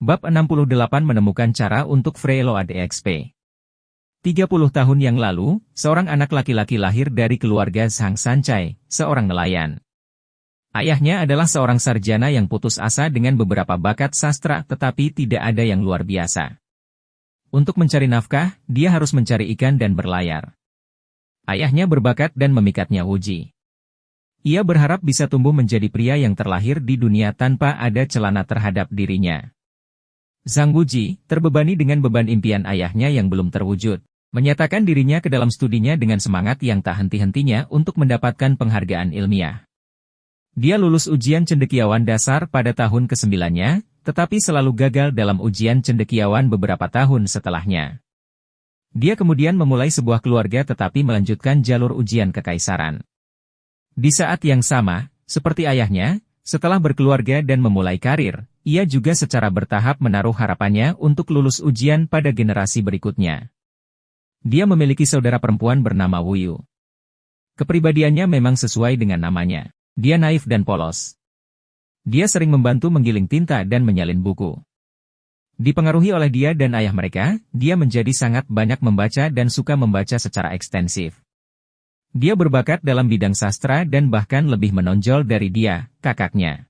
Bab 68 menemukan cara untuk Freeload EXP. 30 tahun yang lalu, seorang anak laki-laki lahir dari keluarga Sang Sancai, seorang nelayan. Ayahnya adalah seorang sarjana yang putus asa dengan beberapa bakat sastra tetapi tidak ada yang luar biasa. Untuk mencari nafkah, dia harus mencari ikan dan berlayar. Ayahnya berbakat dan memikatnya uji. Ia berharap bisa tumbuh menjadi pria yang terlahir di dunia tanpa ada celana terhadap dirinya. Zhang Wuji, terbebani dengan beban impian ayahnya yang belum terwujud, menyatakan dirinya ke dalam studinya dengan semangat yang tak henti-hentinya untuk mendapatkan penghargaan ilmiah. Dia lulus ujian cendekiawan dasar pada tahun ke-9-nya, tetapi selalu gagal dalam ujian cendekiawan beberapa tahun setelahnya. Dia kemudian memulai sebuah keluarga tetapi melanjutkan jalur ujian kekaisaran. Di saat yang sama, seperti ayahnya, setelah berkeluarga dan memulai karir, ia juga secara bertahap menaruh harapannya untuk lulus ujian pada generasi berikutnya. Dia memiliki saudara perempuan bernama Wu Yu. Kepribadiannya memang sesuai dengan namanya. Dia naif dan polos. Dia sering membantu menggiling tinta dan menyalin buku. Dipengaruhi oleh dia dan ayah mereka, dia menjadi sangat banyak membaca dan suka membaca secara ekstensif. Dia berbakat dalam bidang sastra dan bahkan lebih menonjol dari dia, kakaknya.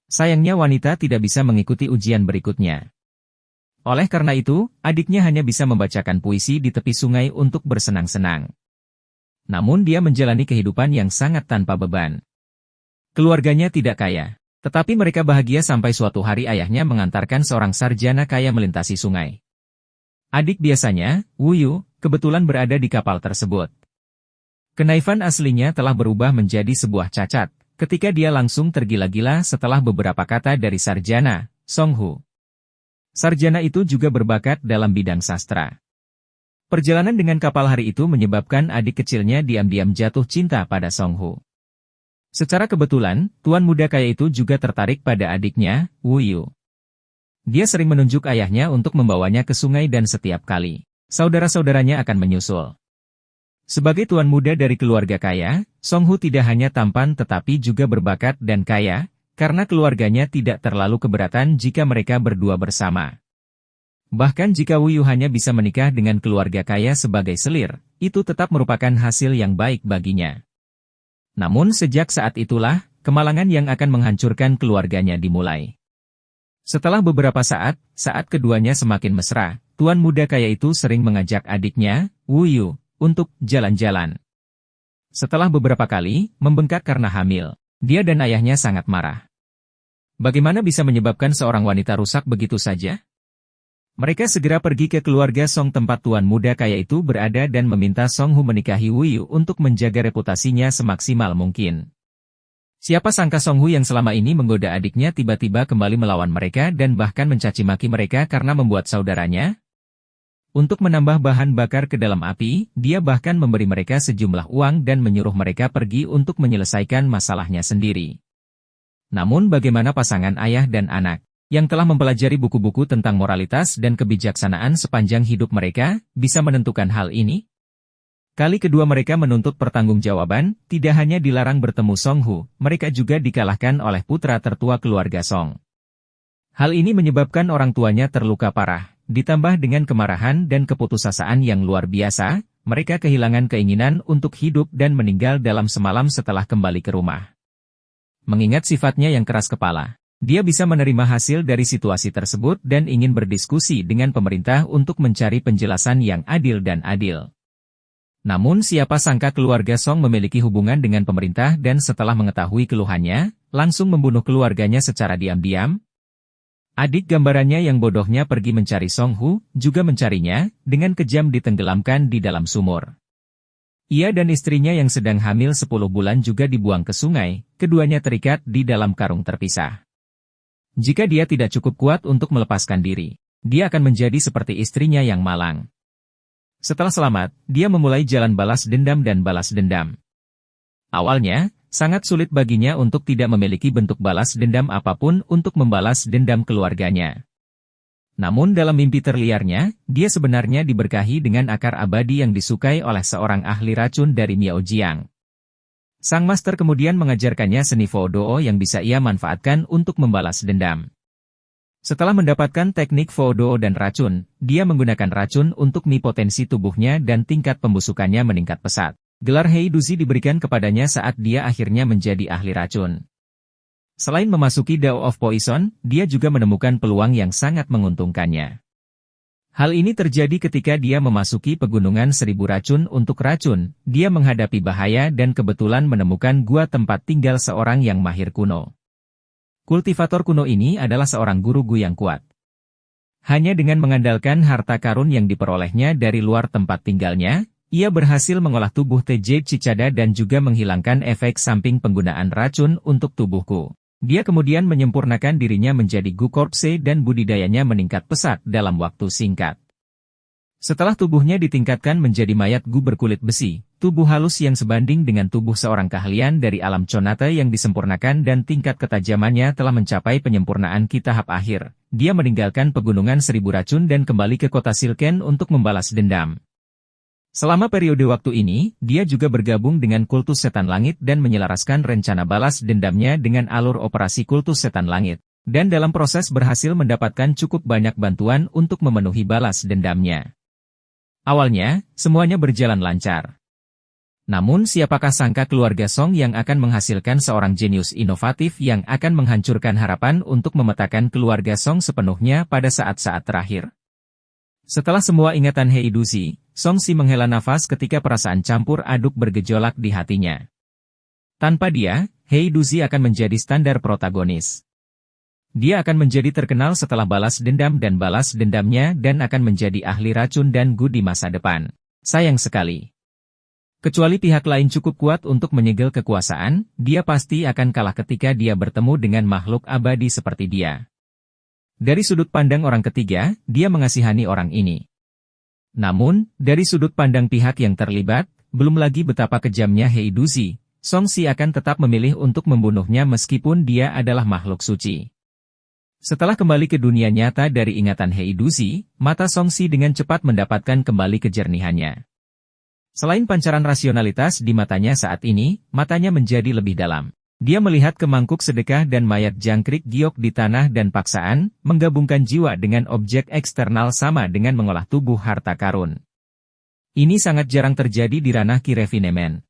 Sayangnya wanita tidak bisa mengikuti ujian berikutnya. Oleh karena itu, adiknya hanya bisa membacakan puisi di tepi sungai untuk bersenang-senang. Namun dia menjalani kehidupan yang sangat tanpa beban. Keluarganya tidak kaya, tetapi mereka bahagia sampai suatu hari ayahnya mengantarkan seorang sarjana kaya melintasi sungai. Adik biasanya, Wu Yu, kebetulan berada di kapal tersebut. Kenaifan aslinya telah berubah menjadi sebuah cacat, ketika dia langsung tergila-gila setelah beberapa kata dari sarjana, Song Hu. Sarjana itu juga berbakat dalam bidang sastra. Perjalanan dengan kapal hari itu menyebabkan adik kecilnya diam-diam jatuh cinta pada Song Hu. Secara kebetulan, tuan muda kaya itu juga tertarik pada adiknya, Wu Yu. Dia sering menunjuk ayahnya untuk membawanya ke sungai dan setiap kali, saudara-saudaranya akan menyusul. Sebagai tuan muda dari keluarga kaya, Song Hu tidak hanya tampan tetapi juga berbakat dan kaya, karena keluarganya tidak terlalu keberatan jika mereka berdua bersama. Bahkan jika Wu Yu hanya bisa menikah dengan keluarga kaya sebagai selir, itu tetap merupakan hasil yang baik baginya. Namun sejak saat itulah, kemalangan yang akan menghancurkan keluarganya dimulai. Setelah beberapa saat keduanya semakin mesra, tuan muda kaya itu sering mengajak adiknya, Wu Yu, untuk jalan-jalan. Setelah beberapa kali membengkak karena hamil, dia dan ayahnya sangat marah. Bagaimana bisa menyebabkan seorang wanita rusak begitu saja? Mereka segera pergi ke keluarga Song tempat tuan muda kaya itu berada dan meminta Song Hu menikahi Wu Yu untuk menjaga reputasinya semaksimal mungkin. Siapa sangka Song Hu yang selama ini menggoda adiknya tiba-tiba kembali melawan mereka dan bahkan mencaci maki mereka karena membuat saudaranya. Untuk menambah bahan bakar ke dalam api, dia bahkan memberi mereka sejumlah uang dan menyuruh mereka pergi untuk menyelesaikan masalahnya sendiri. Namun bagaimana pasangan ayah dan anak, yang telah mempelajari buku-buku tentang moralitas dan kebijaksanaan sepanjang hidup mereka, bisa menentukan hal ini? Kali kedua mereka menuntut pertanggungjawaban, tidak hanya dilarang bertemu Song Hu, mereka juga dikalahkan oleh putra tertua keluarga Song. Hal ini menyebabkan orang tuanya terluka parah. Ditambah dengan kemarahan dan keputusasaan yang luar biasa, mereka kehilangan keinginan untuk hidup dan meninggal dalam semalam setelah kembali ke rumah. Mengingat sifatnya yang keras kepala, dia bisa menerima hasil dari situasi tersebut dan ingin berdiskusi dengan pemerintah untuk mencari penjelasan yang adil dan adil. Namun siapa sangka keluarga Song memiliki hubungan dengan pemerintah dan setelah mengetahui keluhannya, langsung membunuh keluarganya secara diam-diam. Adik gambarannya yang bodohnya pergi mencari Song Hu, juga mencarinya, dengan kejam ditenggelamkan di dalam sumur. Ia dan istrinya yang sedang hamil 10 bulan juga dibuang ke sungai, keduanya terikat di dalam karung terpisah. Jika dia tidak cukup kuat untuk melepaskan diri, dia akan menjadi seperti istrinya yang malang. Setelah selamat, dia memulai jalan balas dendam dan balas dendam. Awalnya, sangat sulit baginya untuk tidak memiliki bentuk balas dendam apapun untuk membalas dendam keluarganya. Namun dalam mimpi terliarnya, dia sebenarnya diberkahi dengan akar abadi yang disukai oleh seorang ahli racun dari Miao Jiang. Sang master kemudian mengajarkannya seni Fo Dou yang bisa ia manfaatkan untuk membalas dendam. Setelah mendapatkan teknik Fodo dan racun, dia menggunakan racun untuk potensi tubuhnya dan tingkat pembusukannya meningkat pesat. Gelar Heiduzi diberikan kepadanya saat dia akhirnya menjadi ahli racun. Selain memasuki Dao of Poison, dia juga menemukan peluang yang sangat menguntungkannya. Hal ini terjadi ketika dia memasuki pegunungan 1000 racun untuk racun, dia menghadapi bahaya dan kebetulan menemukan gua tempat tinggal seorang yang mahir kuno. Kultivator kuno ini adalah seorang guru Gu yang kuat. Hanya dengan mengandalkan harta karun yang diperolehnya dari luar tempat tinggalnya, ia berhasil mengolah tubuh TJ Cicada dan juga menghilangkan efek samping penggunaan racun untuk tubuhku. Dia kemudian menyempurnakan dirinya menjadi Gu Corpse dan budidayanya meningkat pesat dalam waktu singkat. Setelah tubuhnya ditingkatkan menjadi mayat Gu berkulit besi, tubuh halus yang sebanding dengan tubuh seorang keahlian dari alam Conate yang disempurnakan dan tingkat ketajamannya telah mencapai penyempurnaan Ki tahap akhir. Dia meninggalkan pegunungan 1000 racun dan kembali ke kota Silken untuk membalas dendam. Selama periode waktu ini, dia juga bergabung dengan Kultus Setan Langit dan menyelaraskan rencana balas dendamnya dengan alur operasi Kultus Setan Langit. Dan dalam proses berhasil mendapatkan cukup banyak bantuan untuk memenuhi balas dendamnya. Awalnya, semuanya berjalan lancar. Namun siapakah sangka keluarga Song yang akan menghasilkan seorang jenius inovatif yang akan menghancurkan harapan untuk memetakan keluarga Song sepenuhnya pada saat-saat terakhir. Setelah semua ingatan Heiduzi, Song Si menghela nafas ketika perasaan campur aduk bergejolak di hatinya. Tanpa dia, Heiduzi akan menjadi standar protagonis. Dia akan menjadi terkenal setelah balas dendam dan balas dendamnya dan akan menjadi ahli racun dan Gu di masa depan. Sayang sekali. Kecuali pihak lain cukup kuat untuk menyegel kekuasaan, dia pasti akan kalah ketika dia bertemu dengan makhluk abadi seperti dia. Dari sudut pandang orang ketiga, dia mengasihani orang ini. Namun, dari sudut pandang pihak yang terlibat, belum lagi betapa kejamnya Heiduzi, Song Si akan tetap memilih untuk membunuhnya meskipun dia adalah makhluk suci. Setelah kembali ke dunia nyata dari ingatan Heiduzi, mata Song Si dengan cepat mendapatkan kembali kejernihannya. Selain pancaran rasionalitas di matanya saat ini, matanya menjadi lebih dalam. Dia melihat ke mangkuk sedekah dan mayat jangkrik giok di tanah dan paksaan, menggabungkan jiwa dengan objek eksternal sama dengan mengolah tubuh harta karun. Ini sangat jarang terjadi di ranah Ki Refinement.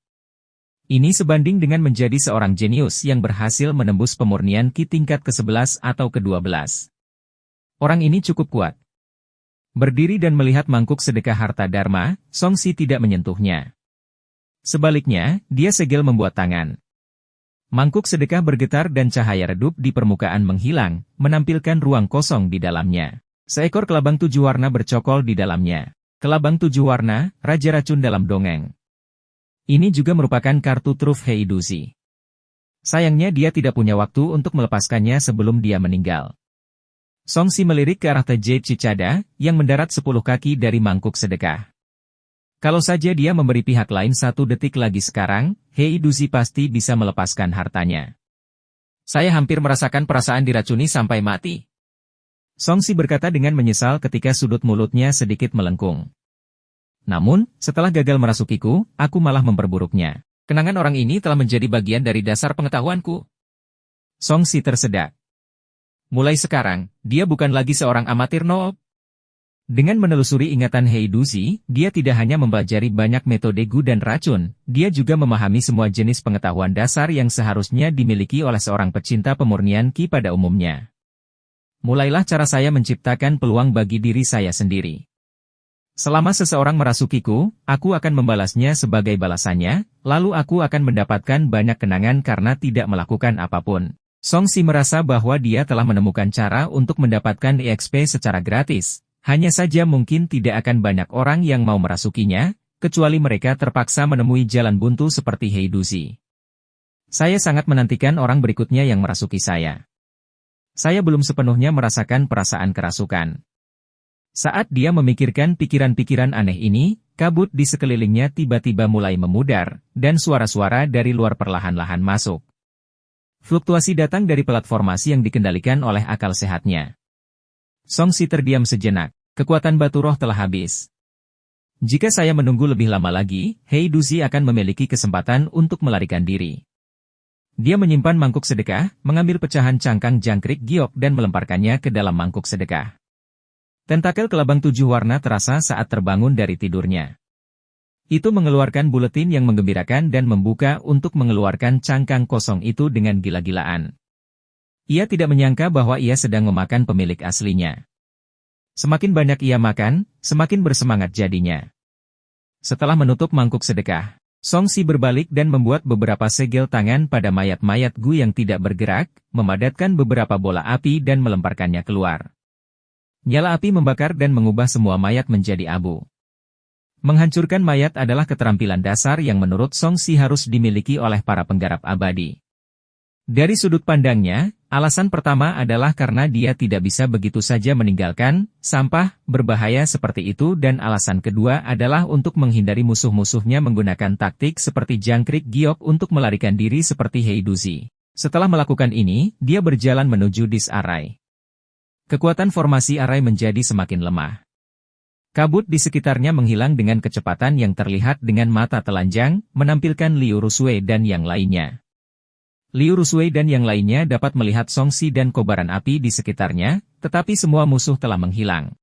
Ini sebanding dengan menjadi seorang jenius yang berhasil menembus pemurnian Ki tingkat ke-11 atau ke-12. Orang ini cukup kuat. Berdiri dan melihat mangkuk sedekah harta Dharma, Song Si tidak menyentuhnya. Sebaliknya, dia segel membuat tangan. Mangkuk sedekah bergetar dan cahaya redup di permukaan menghilang, menampilkan ruang kosong di dalamnya. Seekor kelabang 7 warna bercokol di dalamnya. Kelabang 7 warna, Raja Racun dalam dongeng. Ini juga merupakan kartu truf Heiduzi. Sayangnya dia tidak punya waktu untuk melepaskannya sebelum dia meninggal. Song Si melirik ke arah TJ Cicada, yang mendarat 10 kaki dari mangkuk sedekah. Kalau saja dia memberi pihak lain 1 detik lagi sekarang, Heiduzi pasti bisa melepaskan hartanya. Saya hampir merasakan perasaan diracuni sampai mati. Song Si berkata dengan menyesal ketika sudut mulutnya sedikit melengkung. Namun, setelah gagal merasukiku, aku malah memperburuknya. Kenangan orang ini telah menjadi bagian dari dasar pengetahuanku. Song Si tersedak. Mulai sekarang, dia bukan lagi seorang amatir noob. Dengan menelusuri ingatan Heiduzi, dia tidak hanya mempelajari banyak metode Gu dan racun, dia juga memahami semua jenis pengetahuan dasar yang seharusnya dimiliki oleh seorang pecinta pemurnian Ki pada umumnya. Mulailah cara saya menciptakan peluang bagi diri saya sendiri. Selama seseorang merasukiku, aku akan membalasnya sebagai balasannya, lalu aku akan mendapatkan banyak kenangan karena tidak melakukan apapun. Song Si merasa bahwa dia telah menemukan cara untuk mendapatkan EXP secara gratis. Hanya saja mungkin tidak akan banyak orang yang mau merasukinya, kecuali mereka terpaksa menemui jalan buntu seperti Heiduzi. Saya sangat menantikan orang berikutnya yang merasuki saya. Saya belum sepenuhnya merasakan perasaan kerasukan. Saat dia memikirkan pikiran-pikiran aneh ini, kabut di sekelilingnya tiba-tiba mulai memudar, dan suara-suara dari luar perlahan-lahan masuk. Fluktuasi datang dari platformasi yang dikendalikan oleh akal sehatnya. Song Si terdiam sejenak, kekuatan batu roh telah habis. Jika saya menunggu lebih lama lagi, Heiduzi akan memiliki kesempatan untuk melarikan diri. Dia menyimpan mangkuk sedekah, mengambil pecahan cangkang jangkrik giok dan melemparkannya ke dalam mangkuk sedekah. Tentakel kelabang 7 warna terasa saat terbangun dari tidurnya. Itu mengeluarkan buletin yang menggembirakan dan membuka untuk mengeluarkan cangkang kosong itu dengan gila-gilaan. Ia tidak menyangka bahwa ia sedang memakan pemilik aslinya. Semakin banyak ia makan, semakin bersemangat jadinya. Setelah menutup mangkuk sedekah, Song Si berbalik dan membuat beberapa segel tangan pada mayat-mayat Gu yang tidak bergerak, memadatkan beberapa bola api dan melemparkannya keluar. Nyala api membakar dan mengubah semua mayat menjadi abu. Menghancurkan mayat adalah keterampilan dasar yang menurut Song Si harus dimiliki oleh para penggarap abadi. Dari sudut pandangnya, alasan pertama adalah karena dia tidak bisa begitu saja meninggalkan sampah berbahaya seperti itu dan alasan kedua adalah untuk menghindari musuh-musuhnya menggunakan taktik seperti jangkrik giok untuk melarikan diri seperti Heiduzi. Setelah melakukan ini, dia berjalan menuju Dis Arai. Kekuatan formasi Arai menjadi semakin lemah. Kabut di sekitarnya menghilang dengan kecepatan yang terlihat dengan mata telanjang, menampilkan Liu Rusui dan yang lainnya. Liu Rusui dan yang lainnya dapat melihat Song Si dan kobaran api di sekitarnya, tetapi semua musuh telah menghilang.